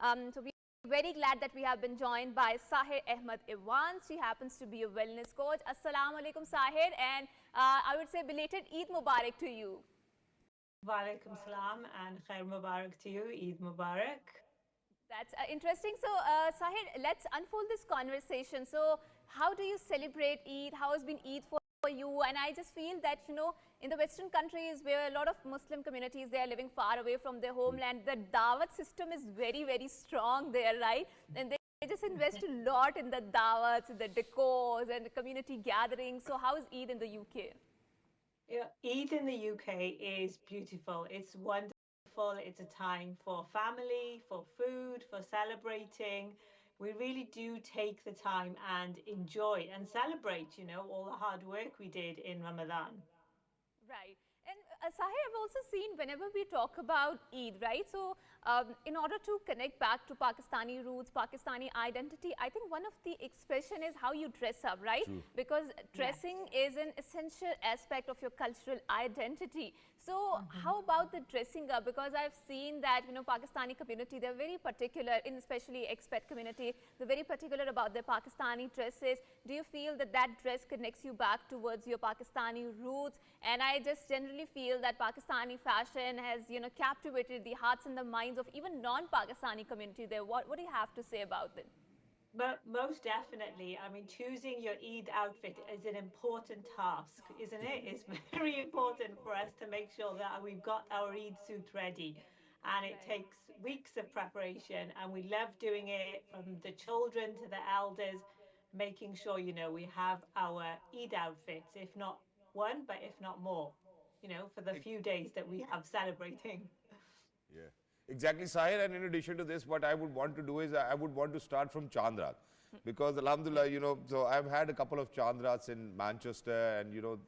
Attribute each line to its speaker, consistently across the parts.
Speaker 1: So we're very glad that we have been joined by Sahir Ahmed Iwan. She happens to be a wellness coach. Assalamu alaikum, Sahir, and I would say belated Eid Mubarak to you.
Speaker 2: Walaikum salam and Khair Mubarak to you. Eid Mubarak.
Speaker 1: That's interesting. So, Sahir, let's unfold this conversation. So, how do you celebrate Eid? How has been Eid for you? And I just feel that, in the Western countries where a lot of Muslim communities, they are living far away from their homeland, the Dawat system is very, very strong there, right? And they just invest a lot in the Dawats, the decors and the community gatherings. So, how is Eid in the UK?
Speaker 2: Yeah, Eid in the UK is beautiful. It's wonderful. It's a time for family, for food, for celebrating. We really do take the time and enjoy and celebrate, all the hard work we did in Ramadan.
Speaker 1: Right. And Sahir, I've also seen whenever we talk about Eid, right? So, in order to connect back to Pakistani roots, Pakistani identity, I think one of the expression is how you dress up, right?
Speaker 3: True.
Speaker 1: Because
Speaker 2: Yes.
Speaker 1: dressing is an essential aspect of your cultural identity. So, how about the dressing up? Because I've seen that, Pakistani community, they're very particular, in especially expat community, they're very particular about their Pakistani dresses. Do you feel that that dress connects you back towards your Pakistani roots? And I just generally feel that Pakistani fashion has, captivated the hearts and the minds of even non-Pakistani community there. What do you have to say about it?
Speaker 2: But most definitely, I mean, choosing your Eid outfit is an important task, isn't it? It's very important for us to make sure that we've got our Eid suit ready. And it
Speaker 1: Right.
Speaker 2: takes weeks of preparation, and we love doing it from the children to the elders, making sure, we have our Eid outfits, if not one, but if not more, for the few days that we have celebrating.
Speaker 3: Yeah, exactly, Sahir. And in addition to this, what I would want to do is I would want to start from Chandrat. Because Alhamdulillah, so I've had a couple of Chandrats in Manchester and,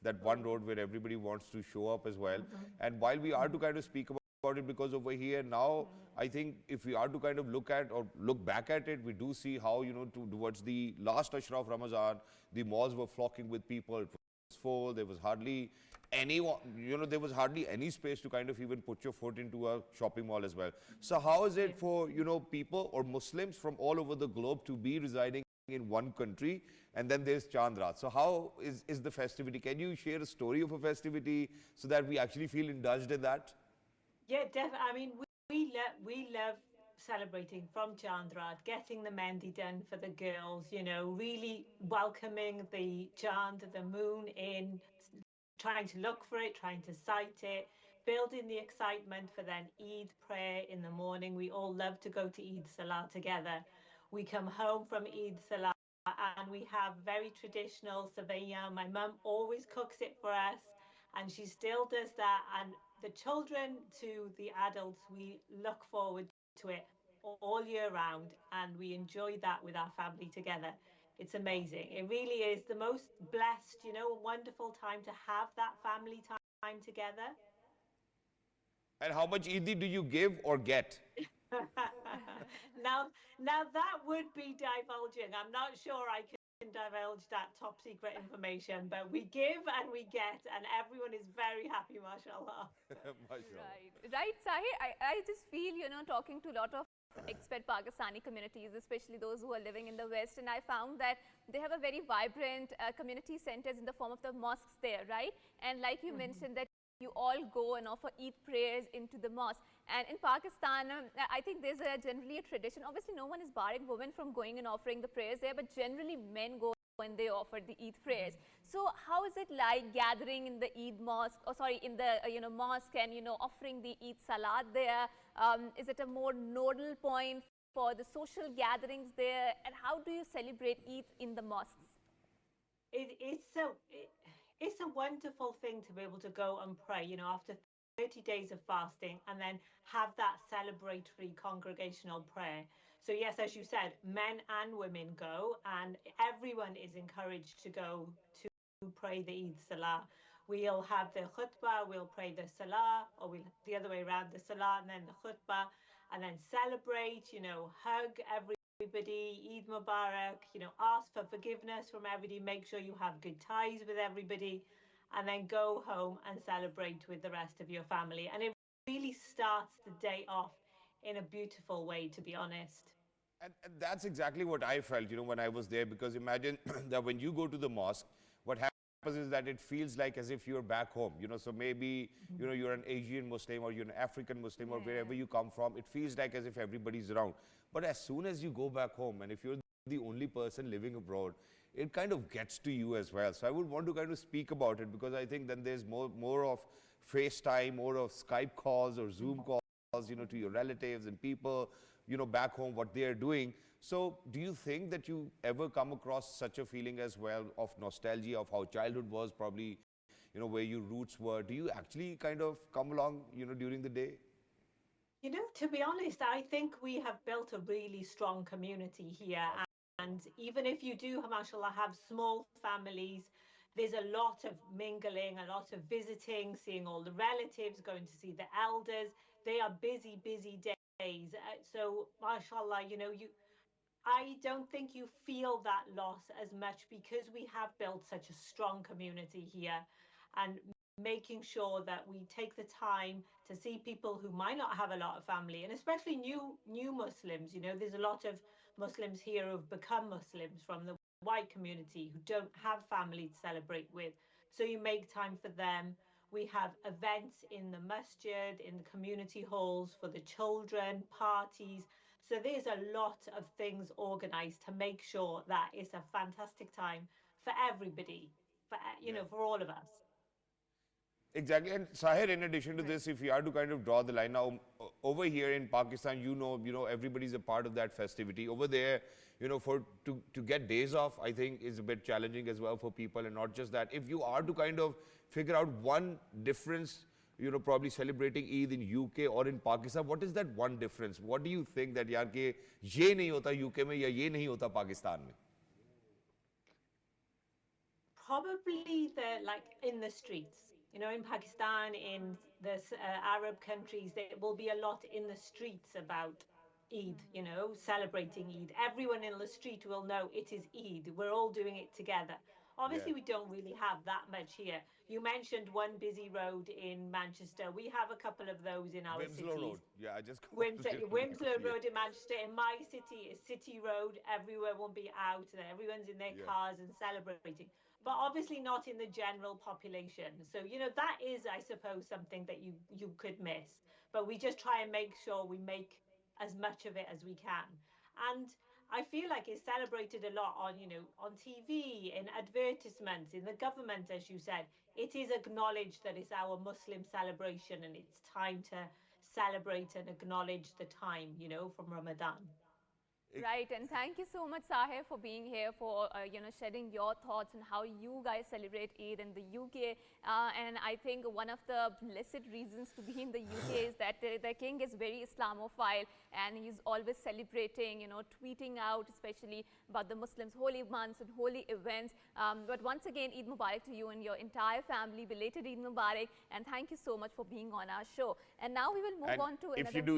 Speaker 3: that one road where everybody wants to show up as well. And while we are to kind of speak about it, because over here now, I think if we are to kind of look at or look back at it, we do see how, towards the last Ashra of Ramadan, the malls were flocking with people. It was full. There was hardly anyone, there was hardly any space to kind of even put your foot into a shopping mall as well. So how is it for, people or Muslims from all over the globe to be residing in one country, and then there's Chandrat? So how is the festivity? Can you share a story of a festivity so that we actually feel indulged in that?
Speaker 2: Yeah, definitely. I mean, we love celebrating from Chandrat, getting the Mendi done for the girls, really welcoming the Chand, the moon in, trying to look for it, trying to sight it, building the excitement for then Eid prayer in the morning. We all love to go to Eid Salah together. We come home from Eid Salah and we have very traditional savaya. My mum always cooks it for us, and she still does that. And the children to the adults, we look forward to it all year round, and we enjoy that with our family together. It's amazing. It really is the most blessed, wonderful time to have that family time together.
Speaker 3: And how much Eid do you give or get?
Speaker 2: now, now that would be divulging. I'm not sure I can divulge that top secret information, but we give and we get, and everyone is very happy, mashallah.
Speaker 3: MashaAllah.
Speaker 1: Right, right, Sahir. I just feel, talking to a lot of expat Pakistani communities, especially those who are living in the West, and I found that they have a very vibrant community centers in the form of the mosques there, right? And like you mentioned that you all go and offer Eid prayers into the mosque. And in Pakistan, I think there's generally a tradition. Obviously, no one is barring women from going and offering the prayers there, but generally men go when they offer the Eid prayers. So how is it like gathering in the Eid mosque, or sorry, in the mosque, and offering the Eid salat there? Is it a more nodal point for the social gatherings there? And how do you celebrate Eid in the mosques?
Speaker 2: It's a wonderful thing to be able to go and pray, after 30 days of fasting, and then have that celebratory congregational prayer. So yes, as you said, men and women go, and everyone is encouraged to go to pray the Eid Salah. We'll have the khutbah, we'll pray the Salah, or we'll the other way around, the Salah and then the khutbah, and then celebrate, hug everybody, Eid Mubarak, ask for forgiveness from everybody, make sure you have good ties with everybody, and then go home and celebrate with the rest of your family. And it really starts the day off in a beautiful way, to be honest.
Speaker 3: And that's exactly what I felt, when I was there, because imagine that when you go to the mosque, what happens is that it feels like as if you're back home, so maybe, you're an Asian Muslim or you're an African Muslim or
Speaker 1: Yeah.
Speaker 3: wherever you come from, it feels like as if everybody's around. But as soon as you go back home and if you're the only person living abroad, it kind of gets to you as well. So I would want to kind of speak about it because I think then there's more of FaceTime, more of Skype calls or Zoom calls, to your relatives and people, back home, what they are doing. So do you think that you ever come across such a feeling as well of nostalgia of how childhood was, probably, where your roots were? Do you actually kind of come along, during the day?
Speaker 2: To be honest, I think we have built a really strong community here. And even if you do, mashallah, have small families, there's a lot of mingling, a lot of visiting, seeing all the relatives, going to see the elders. They are busy, busy days. So, mashallah, I don't think you feel that loss as much because we have built such a strong community here, and making sure that we take the time to see people who might not have a lot of family, and especially new Muslims. There's a lot of Muslims here who've become Muslims from the white community who don't have family to celebrate with. So you make time for them. We have events in the masjid, in the community halls for the children, parties. So there's a lot of things organized to make sure that it's a fantastic time for everybody,
Speaker 3: Yeah.
Speaker 2: for all of us.
Speaker 3: Exactly. And Sahir, in addition to
Speaker 1: Right.
Speaker 3: this, if you are to kind of draw the line now, over here in Pakistan, everybody's a part of that festivity. Over there, to get days off, I think is a bit challenging as well for people. And not just that, if you are to kind of figure out one difference, probably celebrating Eid in UK or in Pakistan, what is that one difference? What do you think that yaar ke ye nahi hota UK mein ya ye nahi hota Pakistan mein?
Speaker 2: Probably like in the streets. In Pakistan, in the Arab countries, there will be a lot in the streets about Eid, celebrating Eid. Everyone in the street will know it is Eid. We're all doing it together.
Speaker 3: Yeah.
Speaker 2: Obviously, we don't really have that much here. You mentioned one busy road in Manchester. We have a couple of those in our
Speaker 3: Winslow
Speaker 2: cities.
Speaker 3: Road. Yeah, I just got to
Speaker 2: Winslow
Speaker 3: yeah.
Speaker 2: Road in Manchester. In my city is City Road. Everywhere will be out there. Everyone's in their
Speaker 3: Yeah.
Speaker 2: cars and celebrating, but obviously not in the general population. So that is, I suppose, something that you could miss. But we just try and make sure we make as much of it as we can. And I feel like it's celebrated a lot on on TV, in advertisements, in the government, as you said. It is acknowledged that it's our Muslim celebration and it's time to celebrate and acknowledge the time, from Ramadan.
Speaker 1: Right, and thank you so much, Sahir, for being here, for shedding your thoughts on how you guys celebrate Eid in the UK. And I think one of the blessed reasons to be in the UK is that the king is very Islamophile, and he's always celebrating, tweeting out, especially about the Muslims' holy months and holy events. But once again, Eid Mubarak to you and your entire family. Belated Eid Mubarak, and thank you so much for being on our show. And now we will move
Speaker 3: And
Speaker 1: on to
Speaker 3: if
Speaker 1: another.
Speaker 3: you do